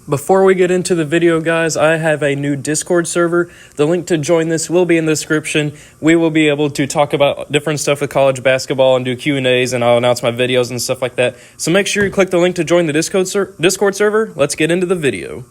Before we get into the video, guys, I have a new Discord server. The link to join this will be in the description. We will be able to talk about different stuff with college basketball and do Q&As, and I'll announce my videos and stuff like that. So make sure you click the link to join the Discord server. Let's get into the video.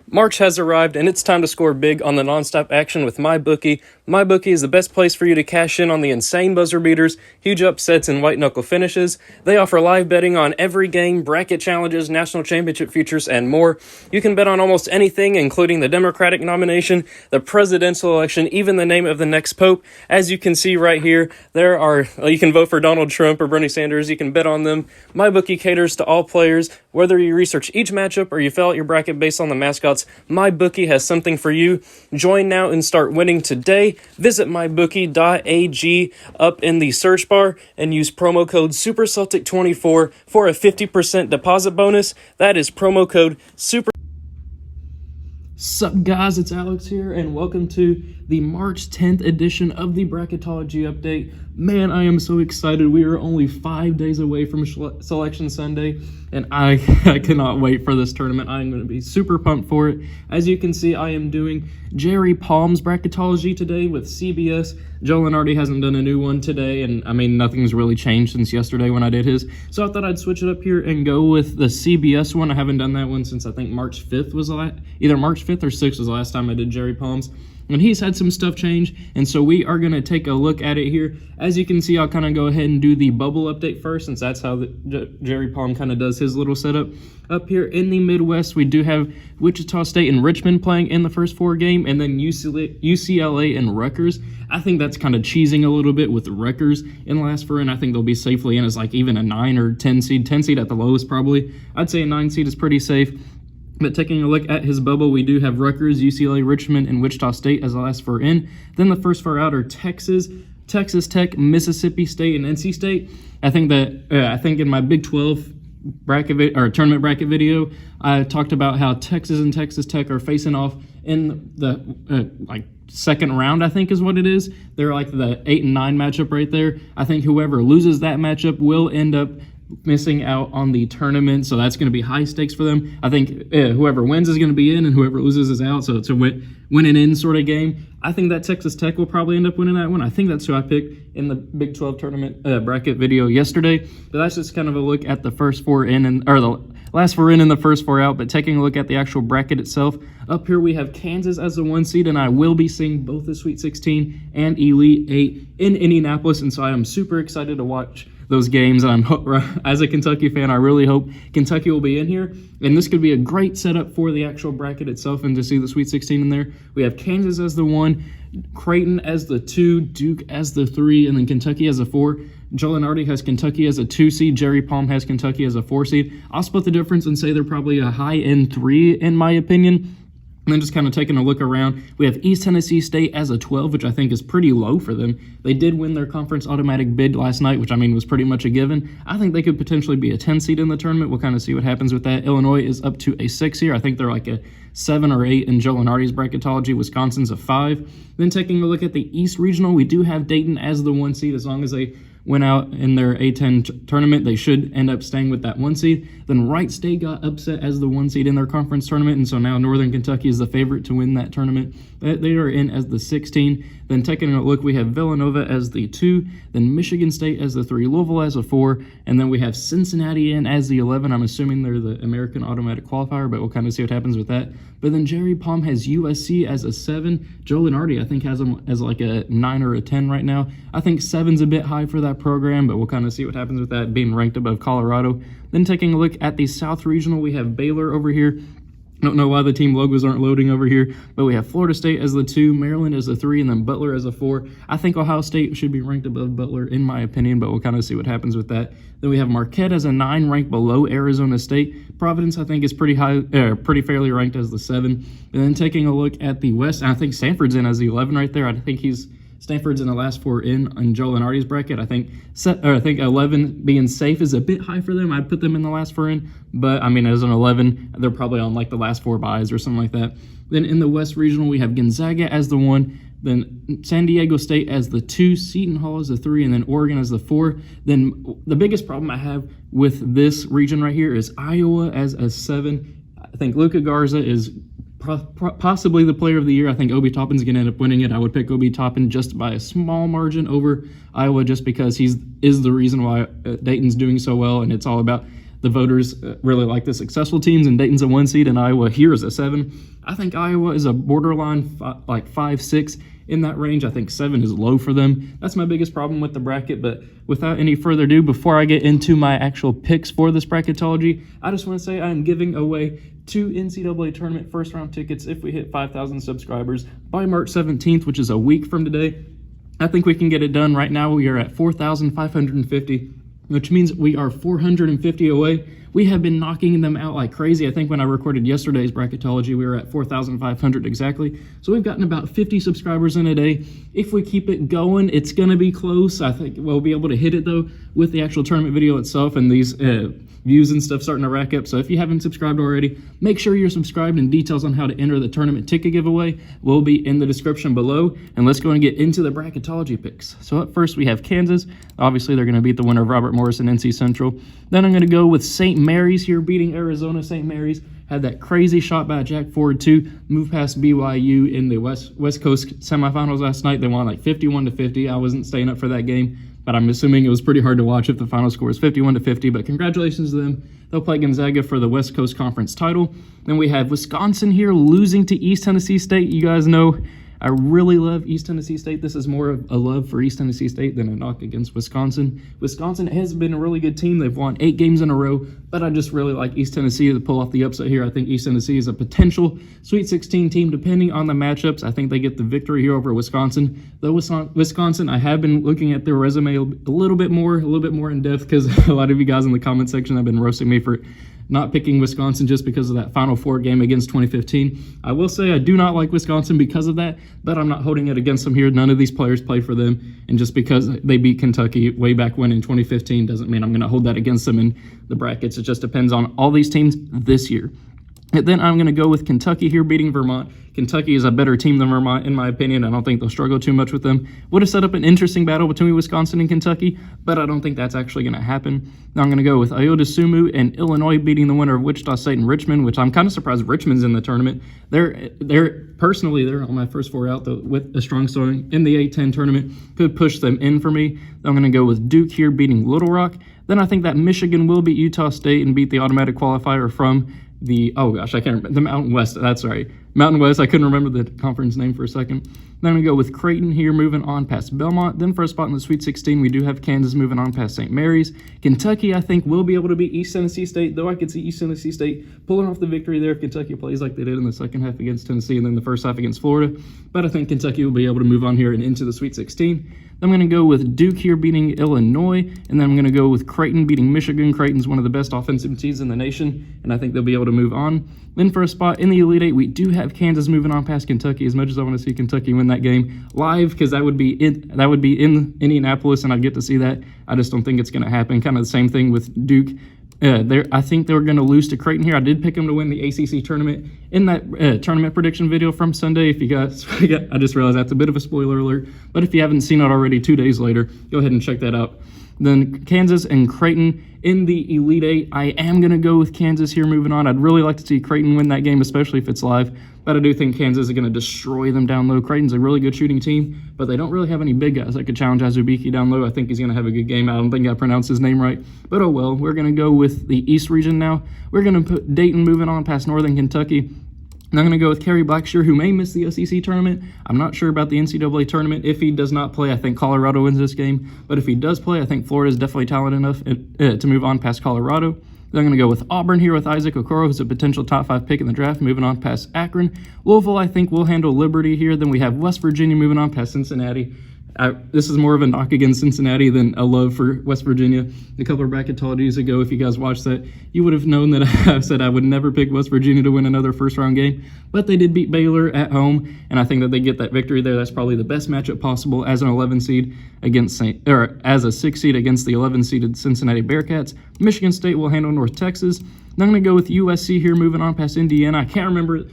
March has arrived, and it's time to score big on the nonstop action with MyBookie. MyBookie is the best place for you to cash in on the insane buzzer beaters, huge upsets, and white-knuckle finishes. They offer live betting on every game, bracket challenges, national championship futures, and more. You can bet on almost anything, including the Democratic nomination, the presidential election, even the name of the next pope. As you can see right here, you can vote for Donald Trump or Bernie Sanders. You can bet on them. MyBookie caters to all players. Whether you research each matchup or you fill out your bracket based on the mascots, MyBookie has something for you. Join now and start winning today. Visit mybookie.ag up in the search bar and use promo code SuperCeltic24 for a 50% deposit bonus. That is promo code SUPER. Sup guys, it's Alex here, and welcome to the March 10th edition of the Bracketology Update. Man, I am so excited. We are only 5 days away from Selection Sunday, and I cannot wait for this tournament. I am going to be super pumped for it. As you can see, I am doing Jerry Palm's Bracketology today with CBS. Joe Lenardi hasn't done a new one today, and I mean, nothing's really changed since yesterday when I did his. So I thought I'd switch it up here and go with the CBS one. I haven't done that one since I think March 5th was either March 5th or 6th was the last time I did Jerry Palm's. And he's had some stuff change, and so we are going to take a look at it here. As you can see, I'll kind of go ahead and do the bubble update first, since that's how Jerry Palm kind of does his little setup. Up here in the Midwest, we do have Wichita State and Richmond playing in the first 4 games, and then UCLA and Rutgers. I think that's kind of cheesing a little bit with Rutgers in last 4 in. I think they'll be safely in as like even a 9 or 10 seed. 10 seed at the lowest probably. I'd say a 9 seed is pretty safe. But taking a look at his bubble, we do have Rutgers, UCLA, Richmond, and Wichita State as the last 4 in. Then the first 4 out are Texas, Texas Tech, Mississippi State, and NC State. I think in my Big 12 tournament bracket video, I talked about how Texas and Texas Tech are facing off in the second round, I think is what it is. They're like the 8 and 9 matchup right there. I think whoever loses that matchup will end up missing out on the tournament, so that's going to be high stakes for them. I think whoever wins is going to be in, and whoever loses is out, so it's a win and in sort of game. I think that Texas Tech will probably end up winning that one. I think that's who I picked in the Big 12 tournament bracket video yesterday. But that's just kind of a look at the first 4 in, or the last 4 in and the first 4 out. But taking a look at the actual bracket itself, up here we have Kansas as the 1 seed, and I will be seeing both the Sweet 16 and Elite 8 in Indianapolis, and so I am super excited to watch those games. And as a Kentucky fan, I really hope Kentucky will be in here, and this could be a great setup for the actual bracket itself and to see the Sweet 16 in there. We have Kansas as the 1, Creighton as the 2, Duke as the 3, and then Kentucky as a 4. Joe Lenardi has Kentucky as a 2 seed. Jerry Palm has Kentucky as a 4 seed. I'll split the difference and say they're probably a high-end 3 in my opinion. And then just kind of taking a look around, we have East Tennessee State as a 12, which I think is pretty low for them. They did win their conference automatic bid last night, which I mean was pretty much a given. I think they could potentially be a 10 seed in the tournament. We'll kind of see what happens with that. Illinois is up to a 6 here. I think they're like a 7 or 8 in Joe Lenardi's bracketology. Wisconsin's a 5. Then taking a look at the East Regional, we do have Dayton as the 1 seed. As long as they went out in their A10 tournament, they should end up staying with that 1 seed. Then Wright State got upset as the 1 seed in their conference tournament, and so now Northern Kentucky is the favorite to win that tournament. They are in as the 16. Then taking a look, we have Villanova as the 2, then Michigan State as the 3, Louisville as a 4, and then we have Cincinnati in as the 11. I'm assuming they're the American automatic qualifier, but we'll kind of see what happens with that. But then Jerry Palm has USC as a 7. Joe Lenardi, I think, has them as like a 9 or a 10 right now. I think 7's a bit high for that program, but we'll kind of see what happens with that being ranked above Colorado. Then taking a look at the South Regional, we have Baylor over here. Don't know why the team logos aren't loading over here, but we have Florida State as the 2, Maryland as the 3, and then Butler as a 4. I think Ohio State should be ranked above Butler in my opinion, but we'll kind of see what happens with that. Then we have Marquette as a 9, ranked below Arizona State. Providence, I think, is pretty fairly ranked as the 7. And then taking a look at the West, I think Stanford's in as the 11 right there. I think Stanford's in the last 4 in Joe Lenardi's bracket. I think 11 being safe is a bit high for them. I'd put them in the last 4 in, but I mean, as an 11, they're probably on like the last 4 buys or something like that. Then in the West Regional, we have Gonzaga as the 1, then San Diego State as the 2, Seton Hall as the 3, and then Oregon as the 4. Then the biggest problem I have with this region right here is Iowa as a 7. I think Luka Garza is possibly the player of the year. I think Obi Toppin's going to end up winning it. I would pick Obi Toppin just by a small margin over Iowa, just because he is the reason why Dayton's doing so well, and it's all about the voters really like the successful teams, and Dayton's a 1 seed, and Iowa here is a 7. I think Iowa is a borderline like 5-6 in that range. I think 7 is low for them. That's my biggest problem with the bracket. But without any further ado, before I get into my actual picks for this bracketology, I just want to say I'm giving away 2 NCAA tournament first round tickets if we hit 5,000 subscribers by March 17th, which is a week from today. I think we can get it done. Right now we are at 4,550, which means we are 450 away. We have been knocking them out like crazy. I think when I recorded yesterday's bracketology, we were at 4,500 exactly. So we've gotten about 50 subscribers in a day. If we keep it going, it's going to be close. I think we'll be able to hit it, though, with the actual tournament video itself and these views and stuff starting to rack up. So if you haven't subscribed already, make sure you're subscribed, and details on how to enter the tournament ticket giveaway will be in the description below. And let's go and get into the bracketology picks. So up first, we have Kansas. Obviously, they're going to beat the winner of Robert Morris and NC Central. Then I'm going to go with St. Mary's here, beating Arizona. St. Mary's had that crazy shot by Jack Ford to move past BYU in the West Coast semifinals last night. They won like 51-50. I wasn't staying up for that game, but I'm assuming it was pretty hard to watch if the final score is 51-50. But congratulations to them. They'll play Gonzaga for the West Coast Conference title. Then we have Wisconsin here losing to East Tennessee State. You guys know I really love East Tennessee State. This is more of a love for East Tennessee State than a knock against Wisconsin. Wisconsin has been a really good team. They've won 8 games in a row, but I just really like East Tennessee to pull off the upset here. I think East Tennessee is a potential Sweet 16 team, depending on the matchups. I think they get the victory here over Wisconsin. Though Wisconsin, I have been looking at their resume a little bit more in depth, because a lot of you guys in the comment section have been roasting me for not picking Wisconsin just because of that Final Four game against 2015. I will say I do not like Wisconsin because of that, but I'm not holding it against them here. None of these players played for them, and just because they beat Kentucky way back when in 2015 doesn't mean I'm going to hold that against them in the brackets. It just depends on all these teams this year. And then I'm going to go with Kentucky here beating Vermont. Kentucky is a better team than Vermont, in my opinion. I don't think they'll struggle too much with them. Would have set up an interesting battle between Wisconsin and Kentucky, but I don't think that's actually going to happen. Now I'm going to go with Iota Sumu and Illinois beating the winner of Wichita State and Richmond, which I'm kind of surprised Richmond's in the tournament. They're on my first 4 out, though, with a strong showing in the A-10 tournament. Could push them in for me. I'm going to go with Duke here beating Little Rock. Then I think that Michigan will beat Utah State and beat the automatic qualifier from the Mountain West. That's right, Mountain West. I couldn't remember the conference name for a second. Then I'm going to go with Creighton here, moving on past Belmont. Then for a spot in the Sweet 16, we do have Kansas moving on past St. Mary's. Kentucky, I think, will be able to beat East Tennessee State, though I could see East Tennessee State pulling off the victory there if Kentucky plays like they did in the second half against Tennessee and then the first half against Florida. But I think Kentucky will be able to move on here and into the Sweet 16. I'm going to go with Duke here beating Illinois, and then I'm going to go with Creighton beating Michigan. Creighton's one of the best offensive teams in the nation, and I think they'll be able to move on. Then for a spot in the Elite Eight, we do have Kansas moving on past Kentucky. As much as I want to see Kentucky win that game live, because that would be in Indianapolis, and I'd get to see that, I just don't think it's going to happen. Kind of the same thing with Duke. I think they were going to lose to Creighton here. I did pick them to win the ACC tournament in that tournament prediction video from Sunday. If you guys, I just realized that's a bit of a spoiler alert, but if you haven't seen it already 2 days later, go ahead and check that out. Then Kansas and Creighton in the Elite Eight. I am going to go with Kansas here moving on. I'd really like to see Creighton win that game, especially if it's live, but I do think Kansas is going to destroy them down low. Creighton's a really good shooting team, but they don't really have any big guys that could challenge Azubike down low. I think he's going to have a good game. I don't think I pronounced his name right, but oh well. We're going to go with the East region now. We're going to put Dayton moving on past Northern Kentucky. And I'm going to go with Kerry Blackshear, who may miss the SEC tournament. I'm not sure about the NCAA tournament. If he does not play, I think Colorado wins this game. But if he does play, I think Florida is definitely talented enough to move on past Colorado. Then I'm going to go with Auburn here with Isaac Okoro, who's a potential top 5 pick in the draft, moving on past Akron. Louisville, I think, will handle Liberty here. Then we have West Virginia moving on past Cincinnati. This is more of a knock against Cincinnati than a love for West Virginia. A couple of bracketologies ago, if you guys watched that, you would have known that I said I would never pick West Virginia to win another first-round game. But they did beat Baylor at home, and I think that they get that victory there. That's probably the best matchup possible as an 11 seed against as a 6 seed against the 11-seeded Cincinnati Bearcats. Michigan State will handle North Texas. And I'm going to go with USC here, moving on past Indiana. I can't remember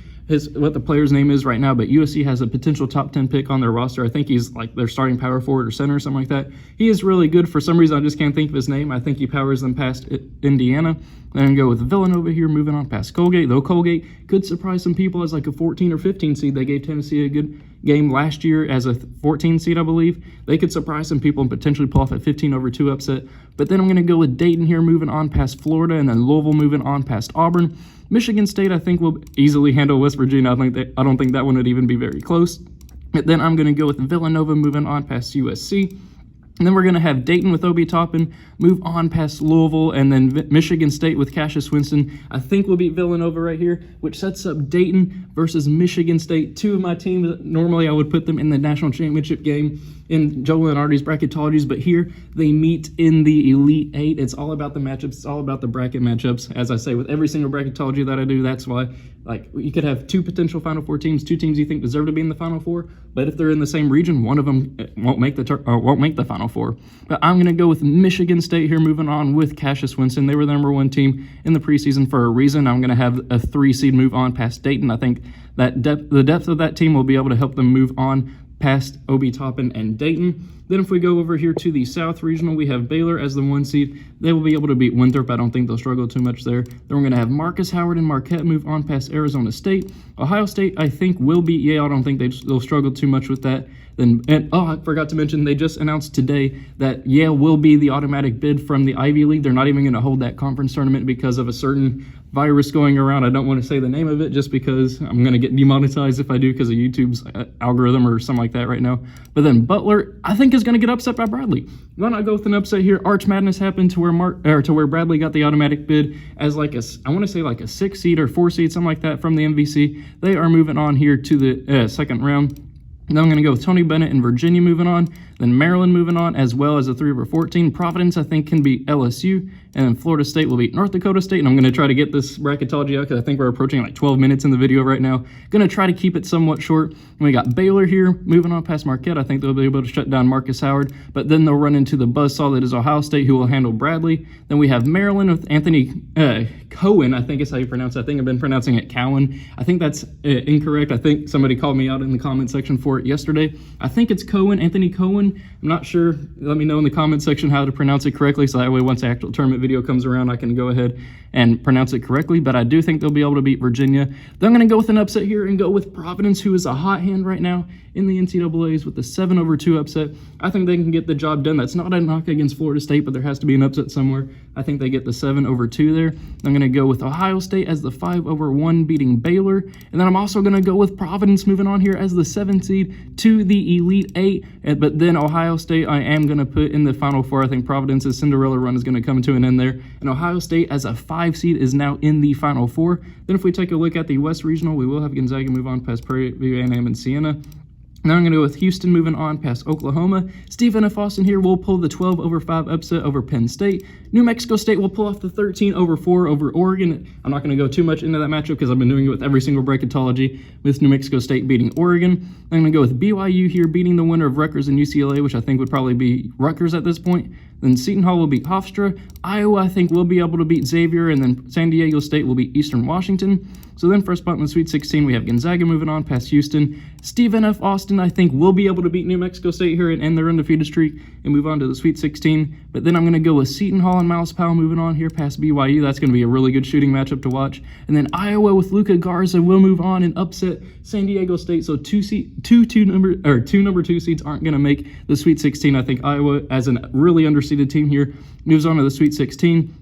what the player's name is right now, but USC has a potential top 10 pick on their roster. I think he's like their starting power forward or center or something like that. He is really good. For some reason, I just can't think of his name. I think he powers them past Indiana. Then go with Villanova here, moving on past Colgate. Though Colgate could surprise some people as like a 14 or 15 seed. They gave Tennessee a good game last year as a 14 seed, I believe. They could surprise some people and potentially pull off a 15-2 upset. But then I'm going to go with Dayton here, moving on past Florida, and then Louisville moving on past Auburn. Michigan State, I think, will easily handle West Virginia. I don't think that one would even be very close. But then I'm going to go with Villanova moving on past USC. And then we're going to have Dayton with Obi Toppin move on past Louisville, and then Michigan State with Cassius Winston. I think we'll beat Villanova right here, which sets up Dayton versus Michigan State. Two of my teams, normally I would put them in the national championship game in Joel and Artie's bracketologies, but here they meet in the Elite Eight. It's all about the matchups. It's all about the bracket matchups. As I say, with every single bracketology that I do, that's why, like, you could have two potential Final Four teams, two teams you think deserve to be in the Final Four, but if they're in the same region, one of them won't make the Final Four. But I'm going to go with Michigan State here, moving on with Cassius Winston. They were the number one team in the preseason for a reason. I'm going to have a 3 seed move on past Dayton. I think that the depth of that team will be able to help them move on past Obi Toppin and Dayton. Then if we go over here to the South Regional, we have Baylor as the 1 seed. They will be able to beat Winthrop. I don't think they'll struggle too much there. Then we're going to have Marcus Howard and Marquette move on past Arizona State. Ohio State, I think, will beat Yale. I don't think they'll struggle too much with that. I forgot to mention, they just announced today that Yale will be the automatic bid from the Ivy League. They're not even going to hold that conference tournament because of a certain virus going around. I don't want to say the name of it just because I'm going to get demonetized if I do because of YouTube's algorithm or something like that right now. But then Butler, I think, is going to get upset by Bradley. Why not go with an upset here? Arch Madness happened to where Bradley got the automatic bid as like I want to say like a 6 seed or 4 seed, something like that from the MVC. They are moving on here to the second round. Then I'm going to go with Tony Bennett and Virginia moving on. Then Maryland moving on, as well as a 3/14. Providence, I think, can beat LSU. And then Florida State will beat North Dakota State. And I'm going to try to get this bracketology out because I think we're approaching like 12 minutes in the video right now. Going to try to keep it somewhat short. And we got Baylor here moving on past Marquette. I think they'll be able to shut down Marcus Howard. But then they'll run into the buzzsaw that is Ohio State, who will handle Bradley. Then we have Maryland with Anthony Cohen, I think is how you pronounce it. I think I've been pronouncing it Cowan. I think that's incorrect. I think somebody called me out in the comment section for it yesterday. I think it's Cohen, Anthony Cohen. I'm not sure. Let me know in the comment section how to pronounce it correctly, so that way once the actual tournament video comes around, I can go ahead and pronounce it correctly. But I do think they'll be able to beat Virginia. Then I'm going to go with an upset here and go with Providence, who is a hot hand right now in the NCAAs with the 7/2 upset. I think they can get the job done. That's not a knock against Florida State, but there has to be an upset somewhere. I think they get the 7/2 there. I'm going to go with Ohio State as the 5/1 beating Baylor. And then I'm also going to go with Providence moving on here as the 7 seed to the Elite 8. But then Ohio State, I am going to put in the Final Four. I think Providence's Cinderella run is going to come to an end there. And Ohio State as a 5 seed is now in the Final Four. Then if we take a look at the West Regional, we will have Gonzaga move on past Prairie View, A&M, and Siena. Now I'm going to go with Houston moving on past Oklahoma. Stephen F. Austin here will pull the 12/5 upset over Penn State. New Mexico State will pull off the 13/4 over Oregon. I'm not going to go too much into that matchup because I've been doing it with every single bracketology with New Mexico State beating Oregon. I'm going to go with BYU here beating the winner of Rutgers and UCLA, which I think would probably be Rutgers at this point. Then Seton Hall will beat Hofstra. Iowa, I think, will be able to beat Xavier. And then San Diego State will beat Eastern Washington. So then first spot in the Sweet 16, we have Gonzaga moving on past Houston. Stephen F. Austin, I think, will be able to beat New Mexico State here and end their undefeated streak and move on to the Sweet 16. But then I'm going to go with Seton Hall and Miles Powell moving on here past BYU. That's going to be a really good shooting matchup to watch. And then Iowa with Luka Garza will move on and upset San Diego State. So two number 2 seeds aren't going to make the Sweet 16. I think Iowa, as a really underseeded team here, moves on to the Sweet 16.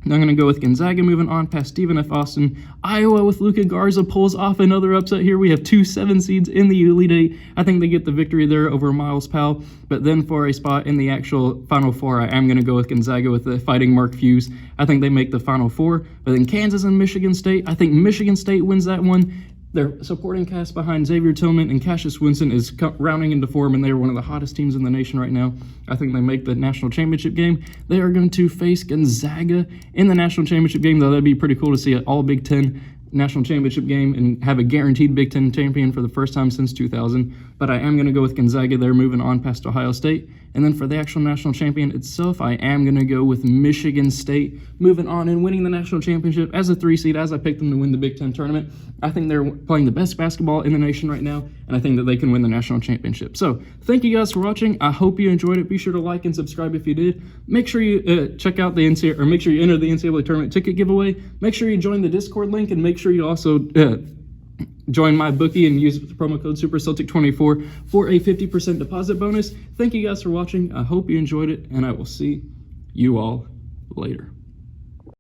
I'm going to go with Gonzaga moving on past Stephen F. Austin. Iowa with Luka Garza pulls off another upset here. We have 2 7 seeds in the Elite Eight. I think they get the victory there over Miles Powell. But then for a spot in the actual Final Four, I am going to go with Gonzaga with the Fighting Mark Hughes. I think they make the Final Four. But then Kansas and Michigan State, I think Michigan State wins that one. Their supporting cast behind Xavier Tillman and Cassius Winston is rounding into form, and they are one of the hottest teams in the nation right now. I think they make the national championship game. They are going to face Gonzaga in the national championship game, though that'd be pretty cool to see an all Big Ten national championship game and have a guaranteed Big Ten champion for the first time since 2000. But I am going to go with Gonzaga there, moving on past Ohio State. And then for the actual national champion itself, I am going to go with Michigan State, moving on and winning the national championship as a 3 seed, as I picked them to win the Big Ten tournament. I think they're playing the best basketball in the nation right now, and I think that they can win the national championship. So thank you guys for watching. I hope you enjoyed it. Be sure to like and subscribe if you did. Make sure you check out the NCAA, or make sure you enter the NCAA tournament ticket giveaway. Make sure you join the Discord link, and make sure you also join my bookie and use the promo code SuperCeltic24 for a 50% deposit bonus. Thank you guys for watching. I hope you enjoyed it, and I will see you all later.